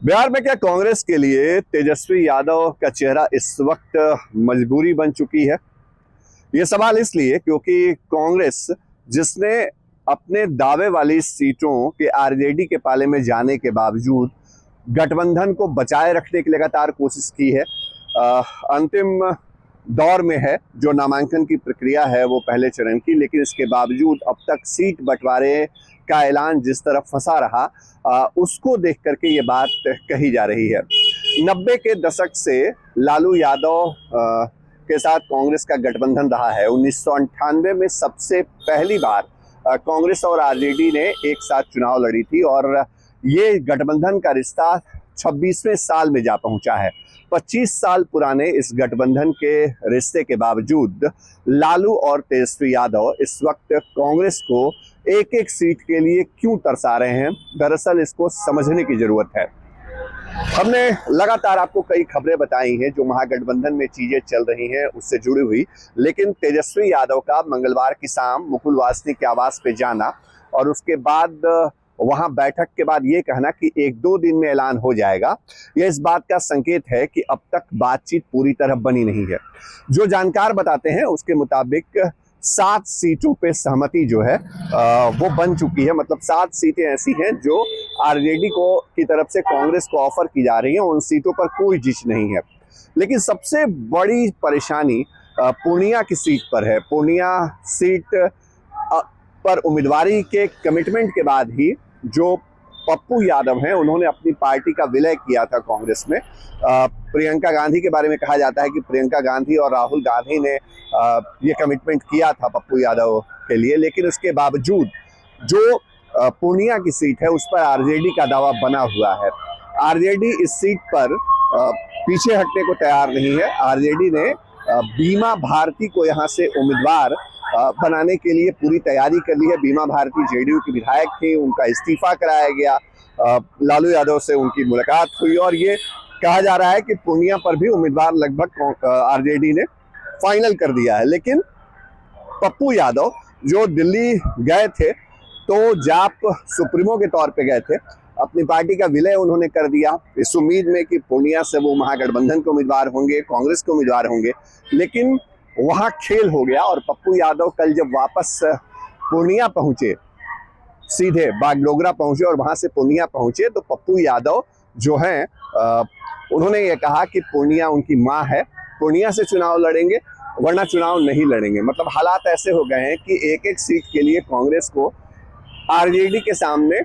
बिहार में क्या कांग्रेस के लिए तेजस्वी यादव का चेहरा इस वक्त मजबूरी बन चुकी है? ये सवाल इसलिए क्योंकि कांग्रेस जिसने अपने दावे वाली सीटों के आरजेडी के पाले में जाने के बावजूद गठबंधन को बचाए रखने की लगातार कोशिश की है। अंतिम दौर में है जो नामांकन की प्रक्रिया है वो पहले चरण की, लेकिन इसके बावजूद अब तक सीट बंटवारे का ऐलान जिस तरफ फंसा रहा उसको देख करके ये बात कही जा रही है। 90 के दशक से लालू यादव के साथ कांग्रेस का गठबंधन रहा है। 1998 में सबसे पहली बार कांग्रेस और आरजेडी ने एक साथ चुनाव लड़ी थी और ये गठबंधन का रिश्ता 26वें साल में जा पहुंचा है। 25 साल पुराने इस गठबंधन के रिश्ते के बावजूद लालू और तेजस्वी यादव इस वक्त कांग्रेस को एक एक सीट के लिए क्यों तरसा रहे हैं, दरअसल इसको समझने की जरूरत है। हमने लगातार आपको कई खबरें बताई हैं जो महागठबंधन में चीजें चल रही हैं उससे जुड़ी हुई, लेकिन तेजस्वी यादव का मंगलवार की शाम मुकुल वासनिक के आवास पे जाना और उसके बाद वहां बैठक के बाद ये कहना कि 1-2 दिन में ऐलान हो जाएगा, यह इस बात का संकेत है कि अब तक बातचीत पूरी तरह बनी नहीं है। जो जानकार बताते हैं उसके मुताबिक 7 सीटों पे सहमति जो है वो बन चुकी है। मतलब 7 सीटें ऐसी हैं जो आरजेडी को की तरफ से कांग्रेस को ऑफर की जा रही हैं, उन सीटों पर कोई जिच नहीं है। लेकिन सबसे बड़ी परेशानी पूर्णिया की सीट पर है। पूर्णिया सीट पर उम्मीदवारी के कमिटमेंट के बाद ही जो पप्पू यादव हैं उन्होंने अपनी पार्टी का विलय किया था कांग्रेस में। प्रियंका गांधी के बारे में कहा जाता है कि प्रियंका गांधी और राहुल गांधी ने ये कमिटमेंट किया था पप्पू यादव के लिए, लेकिन उसके बावजूद जो पूर्णिया की सीट है उस पर आरजेडी का दावा बना हुआ है। आरजेडी इस सीट पर पीछे हटने को तैयार नहीं है। आरजेडी ने बीमा भारती को यहाँ से उम्मीदवार बनाने के लिए पूरी तैयारी कर ली है। बीमा भारती जेडीयू की विधायक थी, उनका इस्तीफा कराया गया, लालू यादव से उनकी मुलाकात हुई और ये कहा जा रहा है कि पूर्णिया पर भी उम्मीदवार लगभग आरजेडी ने फाइनल कर दिया है। लेकिन पप्पू यादव जो दिल्ली गए थे तो जाप सुप्रीमो के तौर पे गए थे, अपनी पार्टी का विलय उन्होंने कर दिया इस उम्मीद में कि पूर्णिया से वो महागठबंधन के उम्मीदवार होंगे, कांग्रेस के उम्मीदवार होंगे, लेकिन वहां खेल हो गया। और पप्पू यादव कल जब वापस पूर्णिया पहुंचे, सीधे बागडोगरा पहुंचे और वहां से पूर्णिया पहुंचे, तो पप्पू यादव जो हैं उन्होंने ये कहा कि पूर्णिया उनकी मां है, पूर्णिया से चुनाव लड़ेंगे वरना चुनाव नहीं लड़ेंगे। मतलब हालात ऐसे हो गए हैं कि एक एक सीट के लिए कांग्रेस को आरजेडी के सामने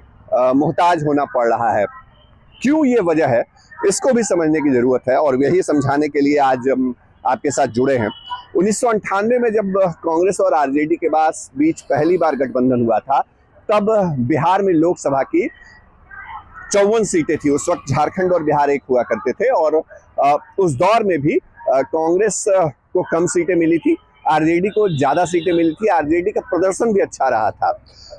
मोहताज होना पड़ रहा है। क्यों ये वजह है इसको भी समझने की जरूरत है और यही समझाने के लिए आज हम आपके साथ जुड़े हैं। 1998 में जब कांग्रेस और आरजेडी के बीच पहली बार गठबंधन हुआ था तब बिहार में लोकसभा की 54 सीटें थी। उस वक्त झारखंड और बिहार एक हुआ करते थे और उस दौर में भी कांग्रेस को कम सीटें मिली थी, आरजेडी को ज्यादा सीटें मिली थी। आरजेडी का प्रदर्शन भी अच्छा रहा था।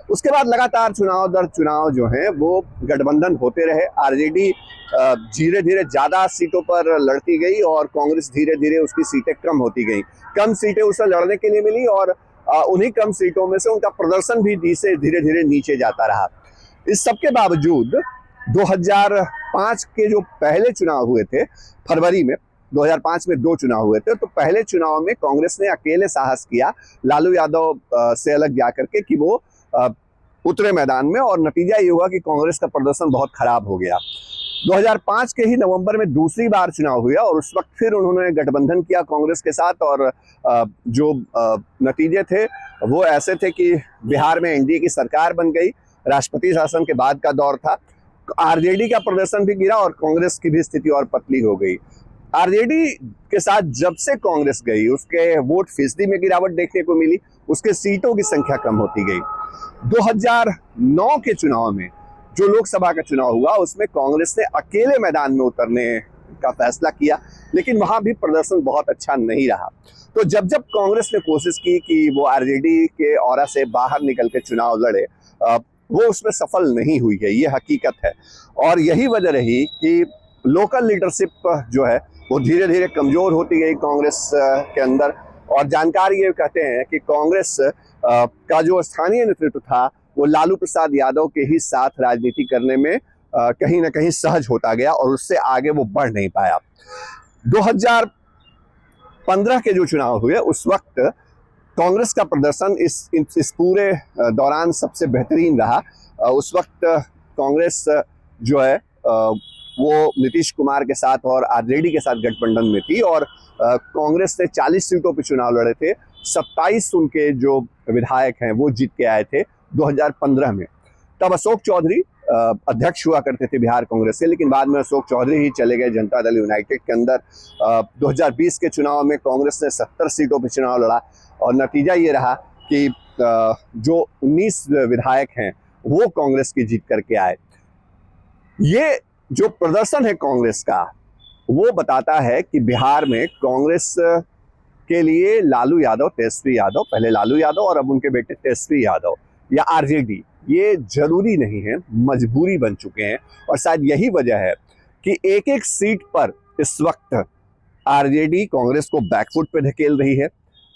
उसके बाद लगातार चुनाव दर चुनाव जो है वो गठबंधन होते रहे। आरजेडी धीरे धीरे ज्यादा सीटों पर लड़ती गई और कांग्रेस धीरे धीरे उसकी सीटें कम होती गई। कम सीटें उसे लड़ने के लिए मिली और उन्हीं कम सीटों में से उनका प्रदर्शन भी धीरे धीरे नीचे जाता रहा। इस सबके बावजूद 2005 के जो पहले चुनाव हुए थे, फरवरी में 2005 में 2 चुनाव हुए थे, तो पहले चुनाव में कांग्रेस ने अकेले साहस किया लालू यादव से अलग जाकर के कि वो उतरे मैदान में और नतीजा ये हुआ कि कांग्रेस का प्रदर्शन बहुत खराब हो गया। 2005 के ही नवंबर में दूसरी बार चुनाव हुआ और उस वक्त फिर उन्होंने गठबंधन किया कांग्रेस के साथ और जो नतीजे थे वो ऐसे थे कि बिहार में एनडीए की सरकार बन गई। राष्ट्रपति शासन के बाद का दौर था। आरजेडी का प्रदर्शन भी गिरा और कांग्रेस की भी स्थिति और पतली हो गई। आरजेडी के साथ जब से कांग्रेस गई उसके वोट फीसदी में गिरावट देखने को मिली, उसके सीटों की संख्या कम होती गई। 2009 के चुनाव में जो लोकसभा का चुनाव हुआ उसमें कांग्रेस ने अकेले मैदान में उतरने का फैसला किया, लेकिन वहां भी प्रदर्शन बहुत अच्छा नहीं रहा। तो जब जब कांग्रेस ने कोशिश की कि वो आरजेडी के औरा से बाहर निकल के चुनाव लड़े, वो उसमें सफल नहीं हुई है, ये हकीकत है। और यही वजह रही कि लोकल लीडरशिप जो है वो धीरे धीरे कमजोर होती गई कांग्रेस के अंदर। और जानकार ये कहते हैं कि कांग्रेस का जो स्थानीय नेतृत्व था वो लालू प्रसाद यादव के ही साथ राजनीति करने में कहीं ना कहीं सहज होता गया और उससे आगे वो बढ़ नहीं पाया। 2015 के जो चुनाव हुए उस वक्त कांग्रेस का प्रदर्शन इस पूरे दौरान सबसे बेहतरीन रहा। उस वक्त कांग्रेस जो है वो नीतीश कुमार के साथ और आरजेडी के साथ गठबंधन में थी और कांग्रेस ने 40 सीटों पर चुनाव लड़े थे। 27 उनके जो विधायक हैं वो जीत के आए थे 2015 में। तब अशोक चौधरी अध्यक्ष हुआ करते थे बिहार कांग्रेस के, लेकिन बाद में अशोक चौधरी ही चले गए जनता दल यूनाइटेड के अंदर। 2020 के चुनाव में कांग्रेस ने 70 सीटों पर चुनाव लड़ा और नतीजा ये रहा कि जो 19 विधायक हैं वो कांग्रेस की जीत करके आए। ये जो प्रदर्शन है कांग्रेस का वो बताता है कि बिहार में कांग्रेस के लिए लालू यादव, तेजस्वी यादव, पहले लालू यादव और अब उनके बेटे तेजस्वी यादव या आरजेडी, ये जरूरी नहीं है, मजबूरी बन चुके हैं। और शायद यही वजह है कि एक एक सीट पर इस वक्त आरजेडी कांग्रेस को बैकफुट पे धकेल रही है।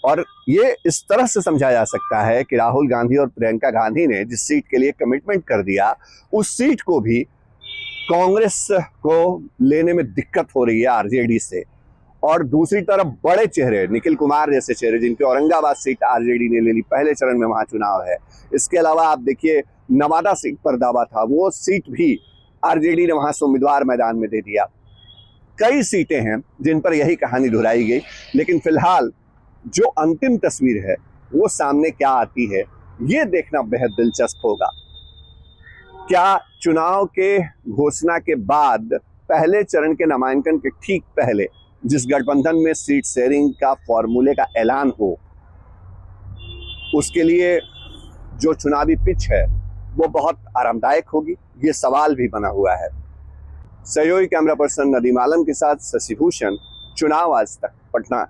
और ये इस तरह से समझा जा सकता है कि राहुल गांधी और प्रियंका गांधी ने जिस सीट के लिए कमिटमेंट कर दिया उस सीट को भी कांग्रेस को लेने में दिक्कत हो रही है आरजेडी से। और दूसरी तरफ बड़े चेहरे, निखिल कुमार जैसे चेहरे जिनकी औरंगाबाद सीट आरजेडी ने ले ली, पहले चरण में वहां चुनाव है। इसके अलावा आप देखिए नवादा सीट पर दावा था, वो सीट भी आरजेडी ने वहां से उम्मीदवार मैदान में दे दिया। कई सीटें हैं जिन पर यही कहानी दोहराई गई, लेकिन फिलहाल जो अंतिम तस्वीर है वो सामने क्या आती है ये देखना बेहद दिलचस्प होगा। क्या चुनाव के घोषणा के बाद पहले चरण के नामांकन के ठीक पहले जिस गठबंधन में सीट शेयरिंग का फॉर्मूले का ऐलान हो, उसके लिए जो चुनावी पिच है वो बहुत आरामदायक होगी, ये सवाल भी बना हुआ है। सहयोगी कैमरा पर्सन नदीम आलम के साथ शशि भूषण, चुनाव आज तक, पटना।